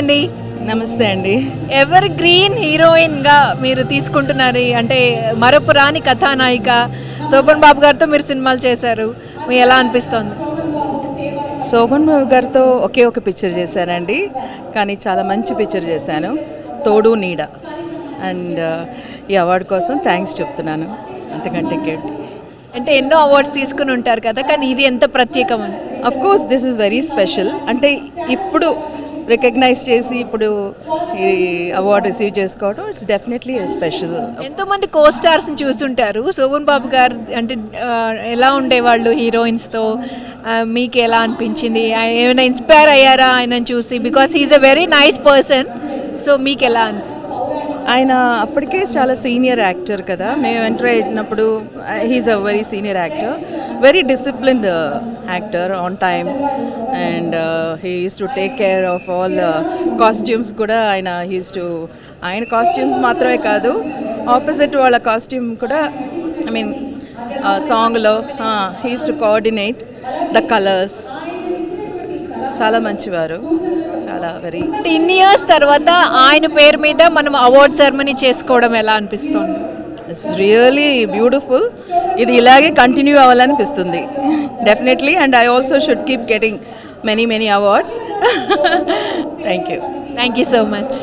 అండి నమస్తే అండి. ఎవర్ గ్రీన్ హీరోయిన్ గా మీరు తీసుకుంటున్నారు అంటే మరపురాని కథానాయిక శోభన్ బాబు గారితో మీరు సినిమాలు చేశారు. మీకు ఎలా అనిపిస్తుంది? శోభన్ బాబు గారితో ఒకే ఒక పిక్చర్ చేశానండి, కానీ చాలా మంచి పిక్చర్ చేశాను, తోడు నీడ. అండ్ ఈ అవార్డు కోసం థ్యాంక్స్ చెప్తున్నాను. అంతకంటే ఇంకేంటి. అంటే ఎన్నో అవార్డ్స్ తీసుకుని ఉంటారు కదా, కానీ ఇది ఎంత ప్రత్యేకమని? Of course this is very special. అంటే ఇప్పుడు రికగ్నైజ్ చేసి ఇప్పుడు ఈ అవార్డు రిసీవ్ చేసుకోవడం ఇట్స్ డెఫినెట్లీ స్పెషల్. ఎంతో మంది కో స్టార్స్ని చూస్తుంటారు. శోభన్ బాబు గారు అంటే ఎలా ఉండేవాళ్ళు హీరోయిన్స్తో, మీకు ఎలా అనిపించింది? ఏమైనా ఇన్స్పైర్ అయ్యారా ఆయన చూసి? Because he's a very nice person. So మీకు ఎలా అనిపిస్తుంది? ఆయన అప్పటికే చాలా సీనియర్ యాక్టర్ కదా, మేము ఎంటర్ అయినప్పుడు he's a very senior actor, very disciplined actor, on time. And he uses to take care of all costumes కూడా. ఆయన కాస్ట్యూమ్స్ మాత్రమే కాదు, ఆపోజిట్ వాళ్ళ కాస్ట్యూమ్ కూడా, ఐ మీన్ సాంగ్లో he uses to coordinate the colours. చాలా మంచివారు, చాలా వెరీ. ఇన్ని ఇయర్స్ తర్వాత ఆయన పేరు మీద మనం అవార్డ్ సెరమనీ చేసుకోవడం ఎలా అనిపిస్తుంది? It's really beautiful. ఇది ఇలాగే కంటిన్యూ అవ్వాలనిపిస్తుంది definitely. And I also should keep getting many awards. Thank you so much.